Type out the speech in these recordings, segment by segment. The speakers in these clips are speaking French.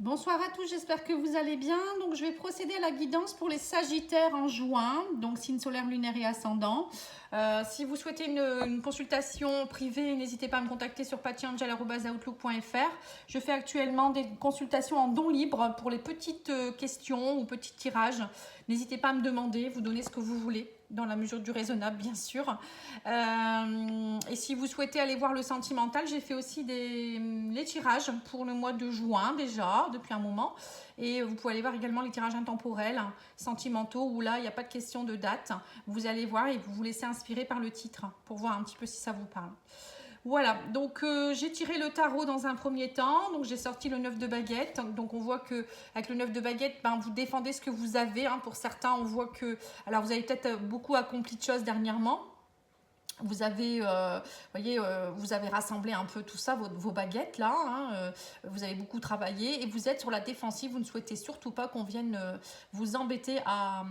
Bonsoir à tous, j'espère que vous allez bien. Donc, je vais procéder à la guidance pour les Sagittaires en juin, donc signe solaire, lunaire et ascendant. Si vous souhaitez une consultation privée, n'hésitez pas à me contacter sur patiangel@outlook.fr. Je fais actuellement des consultations en don libre pour les petites questions ou petits tirages. N'hésitez pas à me demander, vous donnez ce que vous voulez, dans la mesure du raisonnable, bien sûr. Et si vous souhaitez aller voir le sentimental, j'ai fait aussi les tirages pour le mois de juin déjà, depuis un moment. Et vous pouvez aller voir également les tirages intemporels, sentimentaux, où là, il n'y a pas de question de date. Vous allez voir et vous vous laissez inspirer par le titre pour voir un petit peu si ça vous parle. Voilà, donc j'ai tiré le tarot dans un premier temps, donc j'ai sorti le 9 de baguette, donc on voit que avec le 9 de baguette, vous défendez ce que vous avez, pour certains on voit que, alors vous avez peut-être beaucoup accompli de choses dernièrement, vous avez, voyez, vous avez rassemblé un peu tout ça, vos baguettes là, vous avez beaucoup travaillé et vous êtes sur la défensive, vous ne souhaitez surtout pas qu'on vienne vous embêter à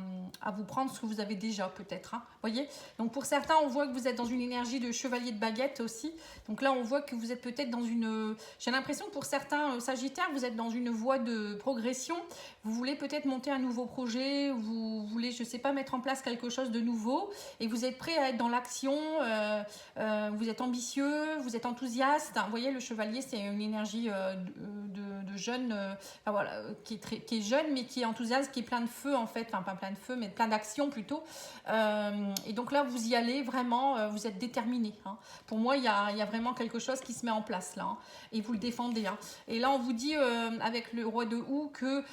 vous prendre ce que vous avez déjà peut-être, voyez. Donc pour certains, on voit que vous êtes dans une énergie de chevalier de baguette aussi, donc là on voit que vous êtes peut-être dans une, j'ai l'impression que pour certains Sagittaires, vous êtes dans une voie de progression, vous voulez peut-être monter un nouveau projet, vous voulez, je sais pas, mettre en place quelque chose de nouveau et vous êtes prêt à être dans l'action. Vous êtes ambitieux, vous êtes enthousiaste. Vous voyez, le chevalier, c'est une énergie de jeune, voilà, qui est jeune, mais qui est enthousiaste, qui est plein de feu, en fait. Enfin, pas plein de feu, mais plein d'action plutôt. Et donc là, vous y allez vraiment, vous êtes déterminé. Pour moi, il y a vraiment quelque chose qui se met en place là. Et vous le défendez. Et là, on vous dit, avec le roi de houx, que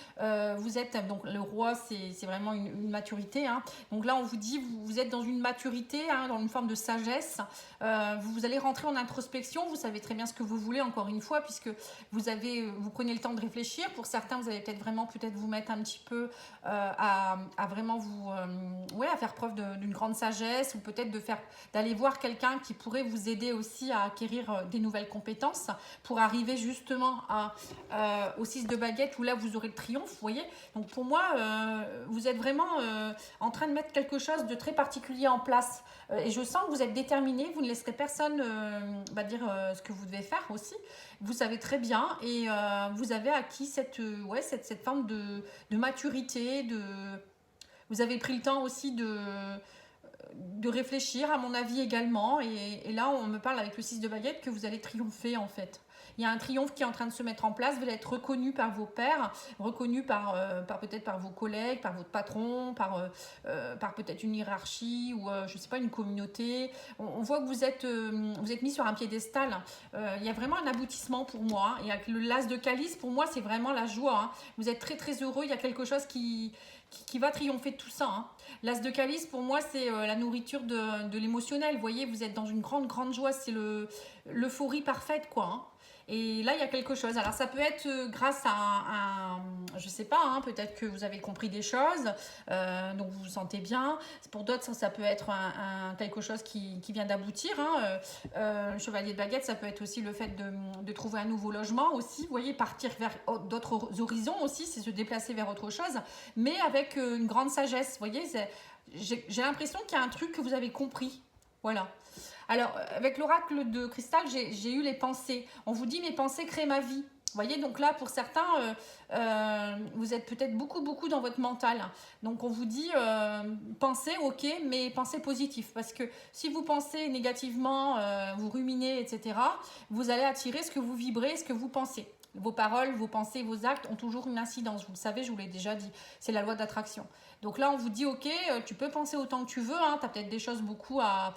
vous êtes, donc le roi, c'est vraiment une maturité. Donc là, on vous dit, vous êtes dans une maturité, dans une forme de sagesse. Vous allez rentrer en introspection. Vous savez très bien ce que vous voulez, encore une fois, puisque vous prenez le temps de réfléchir. Pour certains, vous allez peut-être vous mettre un petit peu à vraiment à faire preuve d'une grande sagesse, ou peut-être d'aller voir quelqu'un qui pourrait vous aider aussi à acquérir des nouvelles compétences pour arriver justement au 6 de baguette, où là, vous aurez le triomphe, vous voyez. Donc pour moi, vous êtes vraiment en train de mettre quelque chose de très particulier en place. Et je sens que vous êtes déterminé, vous ne laisserez personne dire ce que vous devez faire aussi. Vous savez très bien et vous avez acquis cette forme de maturité. Vous avez pris le temps aussi de réfléchir, à mon avis également. Et là, on me parle avec le 6 de baguette que vous allez triompher en fait. Il y a un triomphe qui est en train de se mettre en place, vous allez être reconnu par vos pairs, reconnu peut-être par vos collègues, par votre patron, par peut-être une hiérarchie ou je ne sais pas, une communauté. On voit que vous êtes mis sur un piédestal. Il y a vraiment un aboutissement pour moi. Et avec le l'as de calice, pour moi, c'est vraiment la joie. Vous êtes très très heureux, il y a quelque chose qui va triompher de tout ça. L'as de calice, pour moi, c'est la nourriture de l'émotionnel. Vous voyez, vous êtes dans une grande, grande joie. C'est l'euphorie parfaite, quoi. Et là, il y a quelque chose. Alors, ça peut être grâce à je sais pas, peut-être que vous avez compris des choses, donc vous vous sentez bien. Pour d'autres, ça peut être quelque chose qui vient d'aboutir. Le chevalier de baguette, ça peut être aussi le fait de trouver un nouveau logement aussi. Vous voyez, partir vers d'autres horizons aussi, c'est se déplacer vers autre chose, mais avec une grande sagesse. Vous voyez, j'ai l'impression qu'il y a un truc que vous avez compris. Voilà. Alors, avec l'oracle de cristal, j'ai eu les pensées. On vous dit, mes pensées créent ma vie. Vous voyez, donc là, pour certains, vous êtes peut-être beaucoup, beaucoup dans votre mental. Donc, on vous dit, pensez, ok, mais pensez positif. Parce que si vous pensez négativement, vous ruminez, etc., vous allez attirer ce que vous vibrez, ce que vous pensez. Vos paroles, vos pensées, vos actes ont toujours une incidence. Vous le savez, je vous l'ai déjà dit. C'est la loi d'attraction. Donc là, on vous dit, ok, tu peux penser autant que tu veux. Tu as peut-être des choses beaucoup à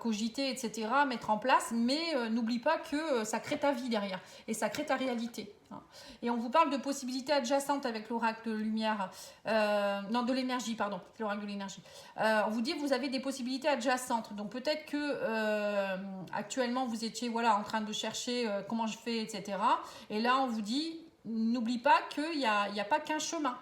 cogiter, etc., à mettre en place, mais n'oublie pas que ça crée ta vie derrière, et ça crée ta réalité. Et on vous parle de possibilités adjacentes avec l'oracle de lumière, de l'énergie, pardon, l'oracle de l'énergie. On vous dit que vous avez des possibilités adjacentes, donc peut-être que actuellement vous étiez en train de chercher comment je fais, etc. Et là on vous dit, n'oublie pas qu'il n'y a pas qu'un chemin.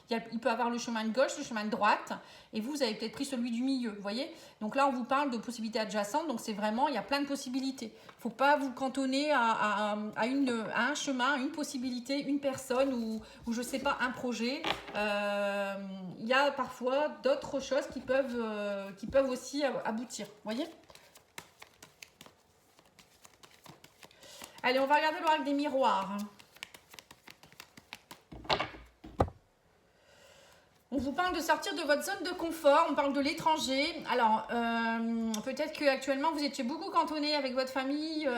Il peut y avoir le chemin de gauche, le chemin de droite, et vous avez peut-être pris celui du milieu, vous voyez. Donc là, on vous parle de possibilités adjacentes, donc c'est vraiment, il y a plein de possibilités. Il ne faut pas vous cantonner à un chemin, une possibilité, une personne ou je ne sais pas, un projet. Il y a parfois d'autres choses qui peuvent aussi aboutir, vous voyez. Allez, on va regarder l'oracle des miroirs. vous parle de sortir de votre zone de confort, on parle de l'étranger. Alors, peut-être qu'actuellement, vous étiez beaucoup cantonné avec votre famille,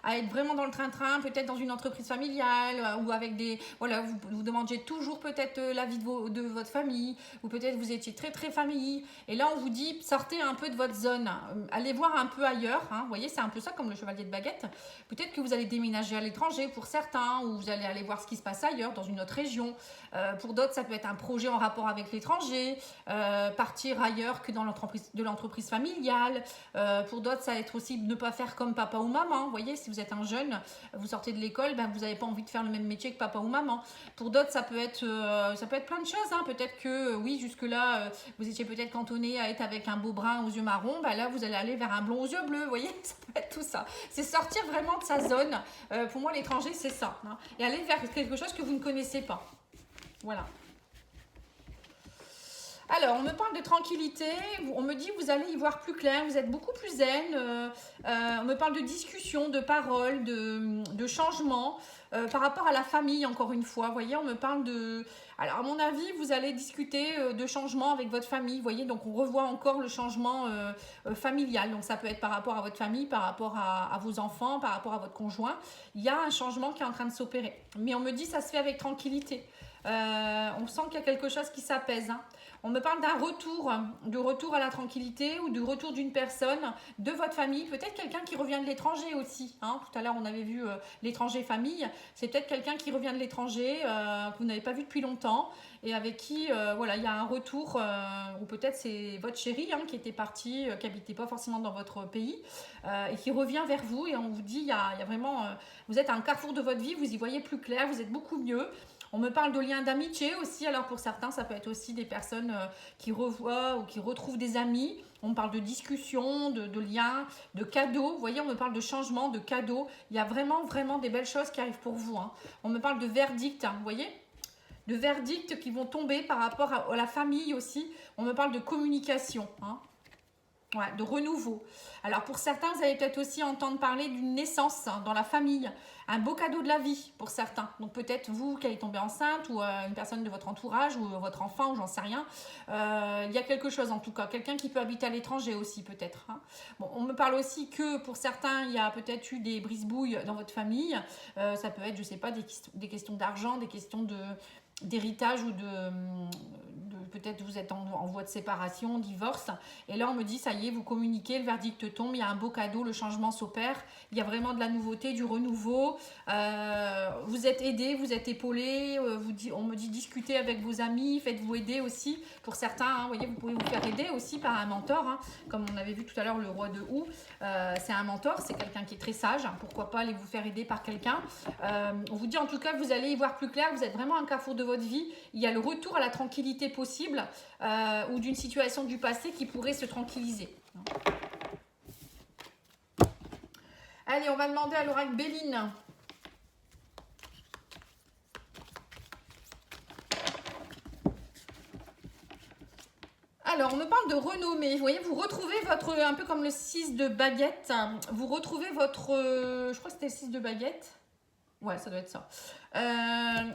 à être vraiment dans le train-train, peut-être dans une entreprise familiale, ou avec des... Voilà, vous demandiez toujours peut-être l'avis de votre famille, ou peut-être vous étiez très, très famille. Et là, on vous dit, sortez un peu de votre zone, allez voir un peu ailleurs. Hein. Vous voyez, c'est un peu ça comme le chevalier de baguette. Peut-être que vous allez déménager à l'étranger pour certains, ou vous allez aller voir ce qui se passe ailleurs, dans une autre région. Pour d'autres, ça peut être un projet en rapport avec l'étranger, partir ailleurs que dans l'entreprise familiale. Pour d'autres, ça va être aussi ne pas faire comme papa ou maman. Vous voyez, si vous êtes un jeune, vous sortez de l'école, ben, vous n'avez pas envie de faire le même métier que papa ou maman. Pour d'autres, ça peut être plein de choses. Hein. Peut-être que, oui, jusque-là, vous étiez peut-être cantonné à être avec un beau brun aux yeux marrons. Ben là, vous allez aller vers un blond aux yeux bleus. Vous voyez, ça peut être tout ça. C'est sortir vraiment de sa zone. Pour moi, l'étranger, c'est ça. Hein. Et aller vers quelque chose que vous ne connaissez pas. Voilà. Alors, on me parle de tranquillité, on me dit vous allez y voir plus clair, vous êtes beaucoup plus zen, on me parle de discussion, de paroles, de changement, par rapport à la famille encore une fois, vous voyez, on me parle de... Alors à mon avis, vous allez discuter de changement avec votre famille, vous voyez, donc on revoit encore le changement familial, donc ça peut être par rapport à votre famille, par rapport à vos enfants, par rapport à votre conjoint, il y a un changement qui est en train de s'opérer, mais on me dit ça se fait avec tranquillité, on sent qu'il y a quelque chose qui s'apaise, hein. On me parle d'un retour, de retour à la tranquillité ou du retour d'une personne de votre famille, peut-être quelqu'un qui revient de l'étranger aussi. Hein. Tout à l'heure, on avait vu l'étranger famille. C'est peut-être quelqu'un qui revient de l'étranger, que vous n'avez pas vu depuis longtemps et avec qui voilà, il y a un retour, ou peut-être c'est votre chéri qui était parti, qui n'habitait pas forcément dans votre pays et qui revient vers vous et on vous dit, il y a vraiment, vous êtes à un carrefour de votre vie, vous y voyez plus clair, vous êtes beaucoup mieux. On me parle de liens d'amitié aussi, alors pour certains, ça peut être aussi des personnes qui revoient ou qui retrouvent des amis. On me parle de discussions, de liens, de cadeaux. Vous voyez, on me parle de changements, de cadeaux. Il y a vraiment, vraiment des belles choses qui arrivent pour vous. Hein. On me parle de verdicts, vous voyez, de verdicts qui vont tomber par rapport à la famille aussi. On me parle de communication, hein. Ouais, de renouveau. Alors pour certains, vous allez peut-être aussi entendre parler d'une naissance dans la famille, un beau cadeau de la vie pour certains. Donc peut-être vous qui allez tomber enceinte ou une personne de votre entourage ou votre enfant ou j'en sais rien. Il y a quelque chose en tout cas, quelqu'un qui peut habiter à l'étranger aussi peut-être. Hein. Bon, on me parle aussi que pour certains, il y a peut-être eu des brise-bouilles dans votre famille. Ça peut être, je sais pas, des questions d'argent, des questions d'héritage ou peut-être vous êtes en voie de séparation, divorce, et là on me dit ça y est, vous communiquez, le verdict tombe, il y a un beau cadeau, le changement s'opère, il y a vraiment de la nouveauté, du renouveau, vous êtes aidé, vous êtes épaulé, on me dit discutez avec vos amis, faites-vous aider aussi, pour certains, hein, vous voyez, vous pouvez vous faire aider aussi par un mentor, hein, comme on avait vu tout à l'heure le roi de Houx, c'est un mentor, c'est quelqu'un qui est très sage, hein, pourquoi pas aller vous faire aider par quelqu'un, on vous dit en tout cas vous allez y voir plus clair, vous êtes vraiment à un carrefour de votre vie, il y a le retour à la tranquillité possible, ou d'une situation du passé qui pourrait se tranquilliser. Allez, on va demander à l'oracle Béline. Alors, on me parle de renommée. Vous voyez, vous retrouvez votre, un peu comme le 6 de baguette, vous retrouvez votre, je crois que c'était le 6 de baguette. Ouais, ça doit être ça.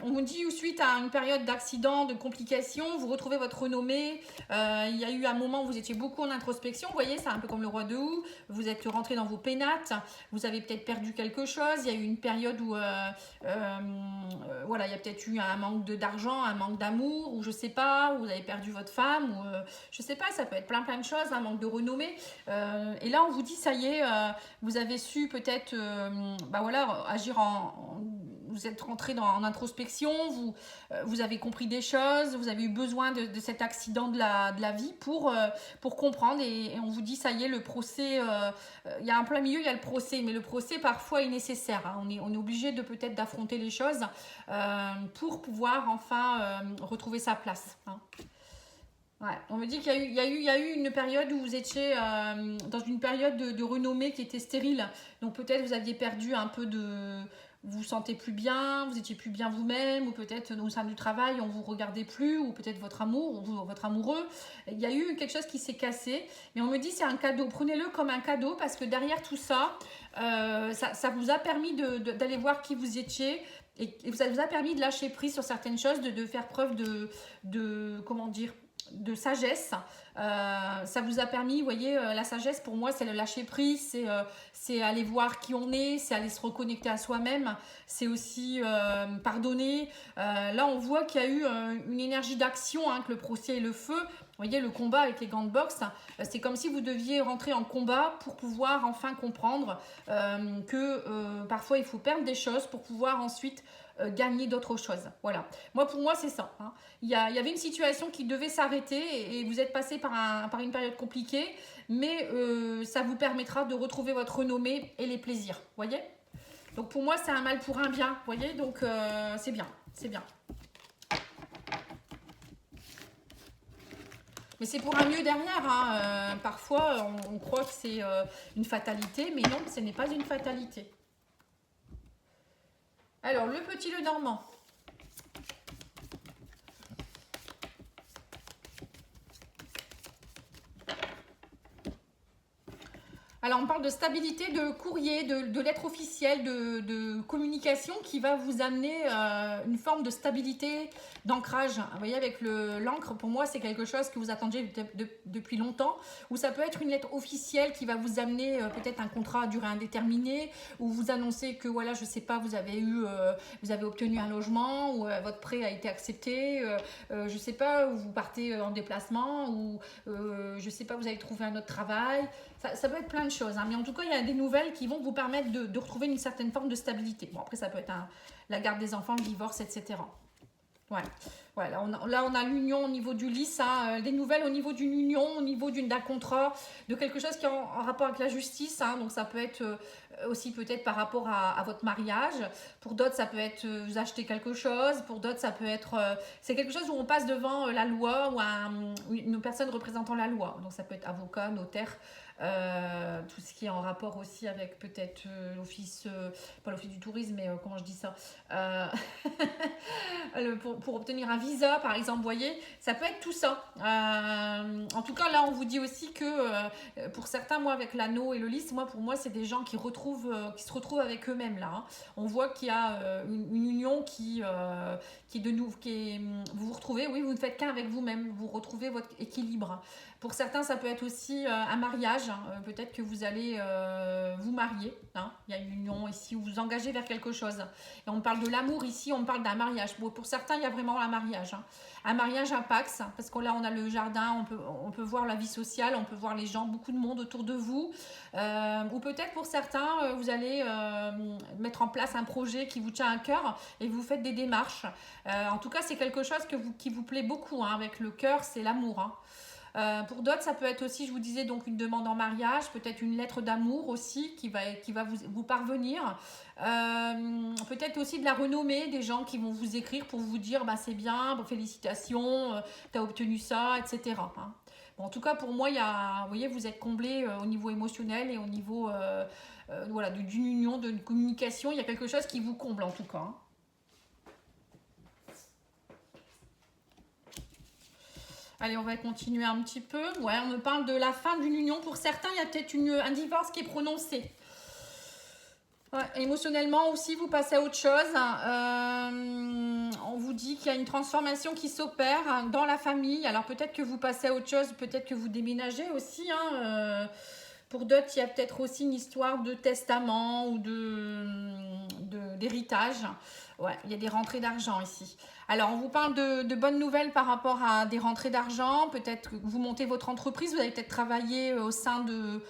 On vous dit suite à une période d'accident, de complications, vous retrouvez votre renommée. Il y a eu un moment où vous étiez beaucoup en introspection. Vous voyez, c'est un peu comme le roi de Houx. Vous êtes rentré dans vos pénates. Vous avez peut-être perdu quelque chose. Il y a eu une période où voilà, il y a peut-être eu un manque d'argent, un manque d'amour, ou je sais pas, où vous avez perdu votre femme, ou je sais pas, ça peut être plein de choses, un manque de renommée. Et là, on vous dit, ça y est, vous avez su peut-être bah voilà, agir vous êtes rentré en introspection, vous avez compris des choses, vous avez eu besoin de cet accident de la vie pour comprendre et on vous dit ça y est, le procès, il y a un plein milieu, il y a le procès, mais le procès parfois est nécessaire, hein. On est obligé de peut-être d'affronter les choses pour pouvoir enfin retrouver sa place, hein. Ouais, on me dit qu'il y a eu une période où vous étiez dans une période de renommée qui était stérile, donc peut-être vous aviez perdu un peu vous vous sentez plus bien, vous étiez plus bien vous-même, ou peut-être au sein du travail, on vous regardait plus, ou peut-être votre amour, ou votre amoureux. Il y a eu quelque chose qui s'est cassé, mais on me dit c'est un cadeau. Prenez-le comme un cadeau parce que derrière tout ça, ça vous a permis d'aller voir qui vous étiez, et ça vous a permis de lâcher prise sur certaines choses, de faire preuve comment dire, de sagesse. Ça vous a permis, vous voyez, la sagesse pour moi c'est le lâcher prise, c'est aller voir qui on est, c'est aller se reconnecter à soi-même, c'est aussi pardonner. Là on voit qu'il y a eu une énergie d'action, hein, que le procès et le feu. Vous voyez le combat avec les gants de boxe, c'est comme si vous deviez rentrer en combat pour pouvoir enfin comprendre que parfois il faut perdre des choses pour pouvoir ensuite gagner d'autres choses. Voilà. Pour moi, c'est ça. Hein. Il y avait une situation qui devait s'arrêter et vous êtes passé par une période compliquée, mais ça vous permettra de retrouver votre renommée et les plaisirs. Vous voyez? Donc pour moi, c'est un mal pour un bien. Vous voyez? Donc c'est bien. C'est bien. Mais c'est pour un mieux derrière. Hein. Parfois, on croit que c'est une fatalité, mais non, ce n'est pas une fatalité. Alors, le petit Lenormand. Alors, on parle de stabilité, de courrier, de lettre officielle, de communication qui va vous amener une forme de stabilité, d'ancrage. Vous voyez, avec l'encre, pour moi, c'est quelque chose que vous attendiez depuis longtemps. Ou ça peut être une lettre officielle qui va vous amener peut-être un contrat à durée indéterminée, ou vous annoncer que, voilà, je sais pas, vous avez obtenu un logement, ou votre prêt a été accepté, je sais pas, ou vous partez en déplacement, ou je sais pas, vous avez trouvé un autre travail. Ça peut être plein de choses, hein, mais en tout cas, il y a des nouvelles qui vont vous permettre de retrouver une certaine forme de stabilité. Bon, après, ça peut être la garde des enfants, le divorce, etc. Ouais. Ouais, là, on a l'union au niveau du lys, hein, des nouvelles au niveau d'une union, au niveau d'un contrat, de quelque chose qui est en rapport avec la justice. Hein, donc, ça peut être aussi peut-être par rapport à votre mariage. Pour d'autres, ça peut être vous achetez quelque chose. Pour d'autres, ça peut être... c'est quelque chose où on passe devant la loi ou une personne représentant la loi. Donc, ça peut être avocat, notaire, tout ce qui est en rapport aussi avec peut-être l'office, pas l'office du tourisme, mais comment je dis ça, pour obtenir un visa par exemple, vous voyez, ça peut être tout ça. En tout cas là on vous dit aussi que pour certains, moi avec l'anneau et le lys, pour moi c'est des gens qui se retrouvent avec eux-mêmes là. Hein. On voit qu'il y a une union qui est de nouveau, vous vous retrouvez, oui, vous ne faites qu'un avec vous-même, vous retrouvez votre équilibre. Pour certains, ça peut être aussi un mariage. Hein. Peut-être que vous allez vous marier. Hein. Il y a une union ici où vous vous engagez vers quelque chose. Et on parle de l'amour ici, on parle d'un mariage. Bon, pour certains, il y a vraiment un mariage. Hein. Un mariage, un pax, parce que là, on a le jardin, on peut voir la vie sociale, on peut voir les gens, beaucoup de monde autour de vous. Ou peut-être pour certains, vous allez mettre en place un projet qui vous tient à cœur et vous faites des démarches. En tout cas, c'est quelque chose qui vous plaît beaucoup. Hein. Avec le cœur, c'est l'amour. Hein. Pour d'autres, ça peut être aussi, je vous disais, donc une demande en mariage, peut-être une lettre d'amour aussi qui va vous parvenir. Peut-être aussi de la renommée, des gens qui vont vous écrire pour vous dire bah, c'est bien, félicitations, tu as obtenu ça, etc. Hein. Bon, en tout cas, pour moi, vous voyez, vous êtes comblé au niveau émotionnel et au niveau voilà, d'une union, d'une communication. Il y a quelque chose qui vous comble en tout cas. Hein. Allez, on va continuer un petit peu. Ouais, on me parle de la fin d'une union. Pour certains, il y a peut-être un divorce qui est prononcé. Ouais, émotionnellement aussi, vous passez à autre chose. On vous dit qu'il y a une transformation qui s'opère dans la famille. Alors peut-être que vous passez à autre chose, peut-être que vous déménagez aussi. Hein, pour d'autres, il y a peut-être aussi une histoire de testament ou d'héritage. Ouais, il y a des rentrées d'argent ici. Alors, on vous parle de bonnes nouvelles par rapport à des rentrées d'argent. Peut-être que vous montez votre entreprise, vous allez peut-être travailler au sein de...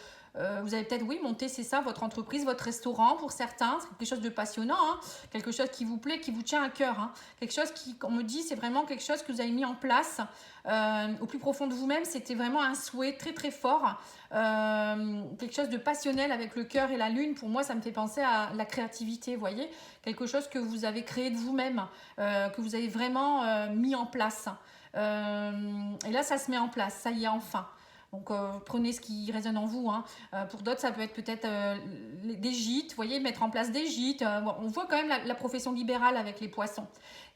vous allez peut-être, oui, monter, c'est ça, votre entreprise, votre restaurant pour certains. C'est quelque chose de passionnant, hein, quelque chose qui vous plaît, qui vous tient à cœur. Hein, quelque chose qui, on me dit, c'est vraiment quelque chose que vous avez mis en place au plus profond de vous-même. C'était vraiment un souhait très, très fort. Quelque chose de passionnel avec le cœur et la lune. Pour moi, ça me fait penser à la créativité, vous voyez. Quelque chose que vous avez créé de vous-même, que vous avez vraiment mis en place. Et là, ça se met en place, ça y est, enfin. Donc, prenez ce qui résonne en vous. Hein. Pour d'autres, ça peut être peut-être des gîtes, vous voyez, mettre en place des gîtes. On voit quand même la profession libérale avec les poissons.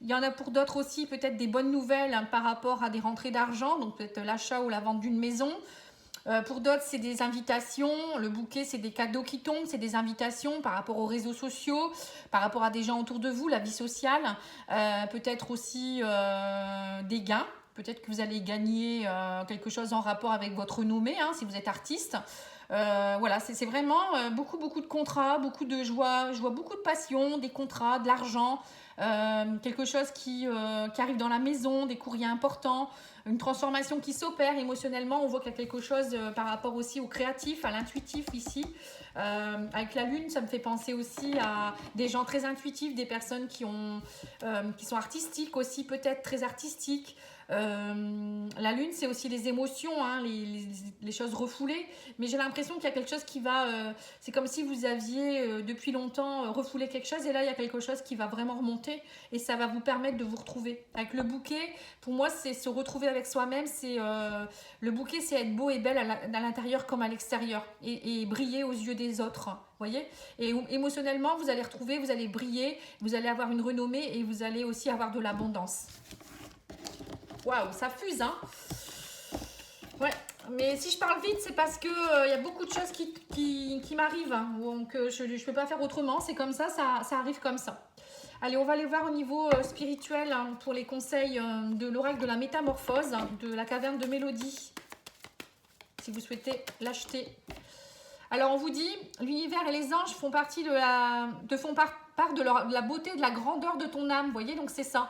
Il y en a pour d'autres aussi peut-être des bonnes nouvelles hein, par rapport à des rentrées d'argent, donc peut-être l'achat ou la vente d'une maison. Pour d'autres, c'est des invitations. Le bouquet, c'est des cadeaux qui tombent, c'est des invitations par rapport aux réseaux sociaux, par rapport à des gens autour de vous, la vie sociale. Peut-être aussi des gains. Peut-être que vous allez gagner quelque chose en rapport avec votre renommée, hein, si vous êtes artiste. Voilà, c'est vraiment beaucoup, beaucoup de contrats, beaucoup de joie. Je vois beaucoup de passion, des contrats, de l'argent, quelque chose qui arrive dans la maison, des courriers importants, une transformation qui s'opère émotionnellement. On voit qu'il y a quelque chose par rapport aussi au créatif, à l'intuitif ici. Avec la lune, ça me fait penser aussi à des gens très intuitifs, des personnes qui sont artistiques aussi, peut-être très artistiques. La lune, c'est aussi les émotions, hein, les choses refoulées, mais j'ai l'impression qu'il y a quelque chose qui va, c'est comme si vous aviez depuis longtemps refoulé quelque chose, et là il y a quelque chose qui va vraiment remonter, et ça va vous permettre de vous retrouver. Avec le bouquet, pour moi c'est se retrouver avec soi-même, le bouquet, c'est être beau et belle à l'intérieur comme à l'extérieur, et briller aux yeux des autres. Voyez, et émotionnellement vous allez retrouver, vous allez briller, vous allez avoir une renommée, et vous allez aussi avoir de l'abondance. Waouh, ça fuse, hein. Ouais, mais si je parle vite, c'est parce que y a beaucoup de choses qui m'arrivent, hein. Donc je ne peux pas faire autrement, c'est comme ça arrive comme ça. Allez, on va aller voir au niveau spirituel, hein, pour les conseils de l'oracle de la métamorphose, hein, de la caverne de Mélodie, si vous souhaitez l'acheter. Alors on vous dit, l'univers et les anges font partie de part de la beauté, de la grandeur de ton âme, vous voyez, donc c'est ça.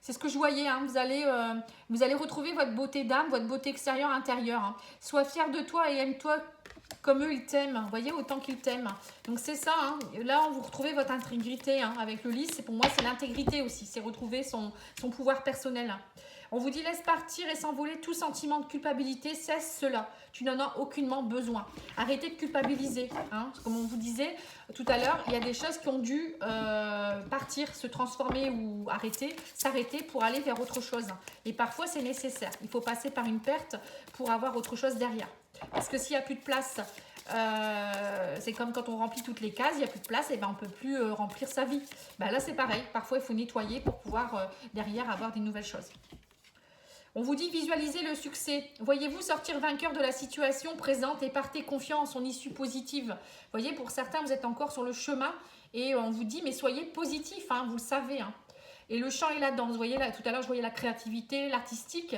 C'est ce que je voyais, hein. Vous allez retrouver votre beauté d'âme, votre beauté extérieure, intérieure, hein. Sois fier de toi et aime-toi comme eux, ils t'aiment. Vous voyez, autant qu'ils t'aiment. Donc c'est ça, hein. Là, vous retrouvez votre intégrité, hein. Avec le lys, pour moi, c'est l'intégrité aussi. C'est retrouver son pouvoir personnel. On vous dit, laisse partir et s'envoler tout sentiment de culpabilité, cesse cela. Tu n'en as aucunement besoin. Arrêtez de culpabiliser, hein. Comme on vous disait tout à l'heure, il y a des choses qui ont dû partir, se transformer ou s'arrêter pour aller vers autre chose. Et parfois, c'est nécessaire. Il faut passer par une perte pour avoir autre chose derrière. Parce que s'il n'y a plus de place, c'est comme quand on remplit toutes les cases, il n'y a plus de place, et ben on ne peut plus remplir sa vie. Ben là, c'est pareil. Parfois, il faut nettoyer pour pouvoir derrière avoir des nouvelles choses. On vous dit visualiser le succès. Voyez-vous sortir vainqueur de la situation présente et partez confiant en son issue positive. Vous voyez, pour certains, vous êtes encore sur le chemin et on vous dit, mais soyez positif, hein, vous le savez. Hein. Et le chant et la danse, vous voyez, là, tout à l'heure, je voyais la créativité, l'artistique.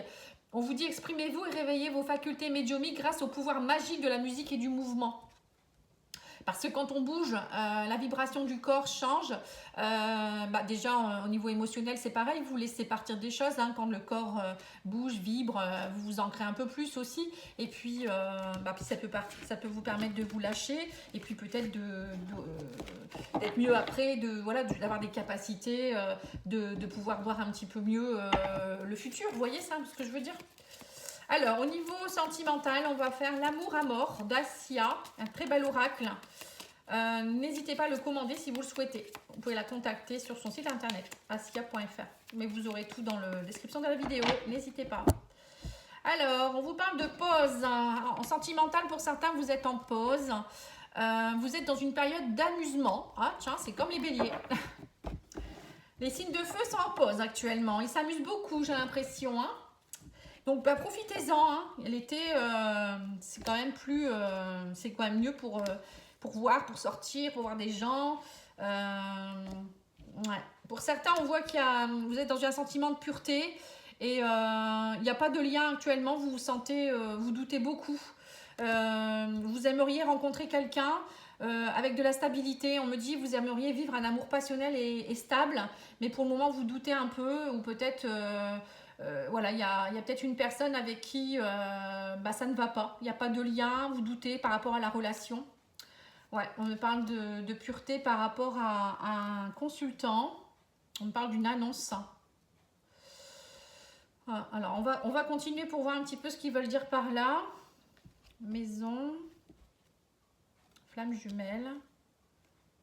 On vous dit, exprimez-vous et réveillez vos facultés médiumiques grâce au pouvoir magique de la musique et du mouvement. Parce que quand on bouge, la vibration du corps change. Déjà, au niveau émotionnel, c'est pareil. Vous laissez partir des choses. Hein, quand le corps bouge, vibre, vous vous ancrez un peu plus aussi. Et puis, ça peut vous permettre de vous lâcher. Et puis peut-être d'être mieux après, d'avoir des capacités, de pouvoir voir un petit peu mieux le futur. Vous voyez ça, ce que je veux dire ? Alors, au niveau sentimental, on va faire l'amour à mort d'Assia, un très bel oracle. N'hésitez pas à le commander si vous le souhaitez. Vous pouvez la contacter sur son site internet, assia.fr. Mais vous aurez tout dans la description de la vidéo, n'hésitez pas. Alors, on vous parle de pause. En sentimental, pour certains, vous êtes en pause. Vous êtes dans une période d'amusement. Ah, tiens, c'est comme les béliers. Les signes de feu sont en pause actuellement. Ils s'amusent beaucoup, j'ai l'impression, hein. Donc profitez-en, hein. L'été, c'est quand même c'est quand même mieux pour voir, pour sortir, pour voir des gens. Ouais. Pour certains, on voit vous êtes dans un sentiment de pureté et il n'y a pas de lien actuellement. Vous vous sentez, vous doutez beaucoup. Vous aimeriez rencontrer quelqu'un avec de la stabilité. On me dit vous aimeriez vivre un amour passionnel et stable, mais pour le moment vous doutez un peu ou peut-être il y a peut-être une personne avec qui ça ne va pas. Il n'y a pas de lien, vous doutez par rapport à la relation. Ouais, on me parle de pureté par rapport à un consultant. On me parle d'une annonce. Voilà, alors, on va continuer pour voir un petit peu ce qu'ils veulent dire par là. Maison. Flamme jumelle.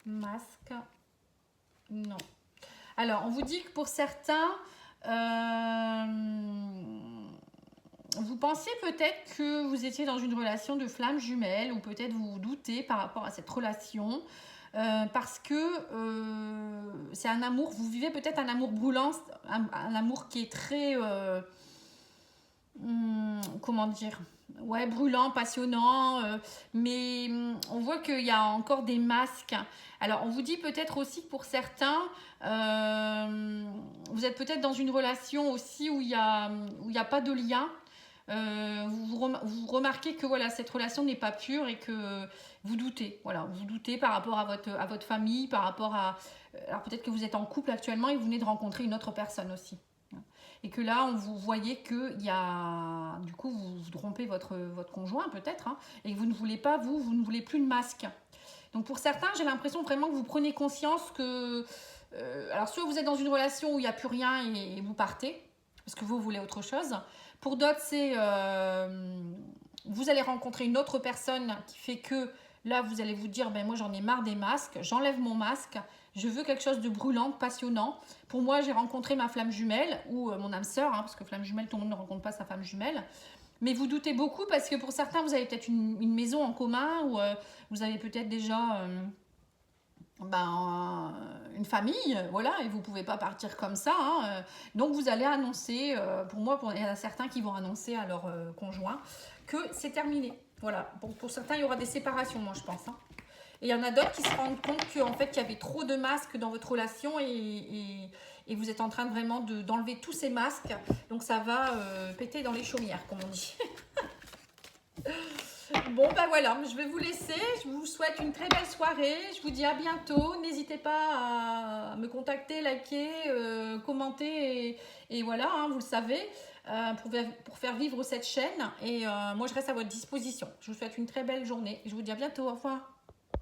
Masque. Non. Alors, on vous dit que pour certains, vous pensiez peut-être que vous étiez dans une relation de flamme jumelle ou peut-être vous doutez par rapport à cette relation parce que c'est un amour, vous vivez peut-être un amour brûlant, un amour qui est très... comment dire, ouais, brûlant, passionnant, mais on voit qu'il y a encore des masques. Alors, on vous dit peut-être aussi que pour certains, vous êtes peut-être dans une relation aussi où il y a pas de lien. Vous remarquez que voilà, cette relation n'est pas pure et que vous doutez. Voilà, vous doutez par rapport à votre famille, par rapport à... Alors peut-être que vous êtes en couple actuellement et vous venez de rencontrer une autre personne aussi. Et que là, vous voyez que il y a, du coup, vous trompez votre conjoint peut-être, hein, et que vous ne voulez pas, vous ne voulez plus de masque. Donc pour certains, j'ai l'impression vraiment que vous prenez conscience que, alors soit vous êtes dans une relation où il n'y a plus rien et vous partez, parce que vous voulez autre chose. Pour d'autres, c'est vous allez rencontrer une autre personne qui fait que là, vous allez vous dire, ben moi j'en ai marre des masques, j'enlève mon masque, je veux quelque chose de brûlant, de passionnant. Pour moi, j'ai rencontré ma flamme jumelle ou mon âme sœur, hein, parce que flamme jumelle, tout le monde ne rencontre pas sa flamme jumelle. Mais vous doutez beaucoup parce que pour certains, vous avez peut-être une maison en commun ou vous avez peut-être déjà une famille, voilà, et vous ne pouvez pas partir comme ça. Hein, donc vous allez annoncer, pour moi, il y en a certains qui vont annoncer à leur conjoint que c'est terminé. Voilà, pour certains, il y aura des séparations, moi je pense. Hein. Et il y en a d'autres qui se rendent compte qu'en fait, il y avait trop de masques dans votre relation et vous êtes en train de vraiment d'enlever tous ces masques. Donc ça va péter dans les chaumières, comme on dit. Bon, ben voilà, je vais vous laisser. Je vous souhaite une très belle soirée. Je vous dis à bientôt. N'hésitez pas à me contacter, liker, commenter. Et voilà, hein, vous le savez, pour faire vivre cette chaîne. Et moi, je reste à votre disposition. Je vous souhaite une très belle journée. Je vous dis à bientôt. Au revoir.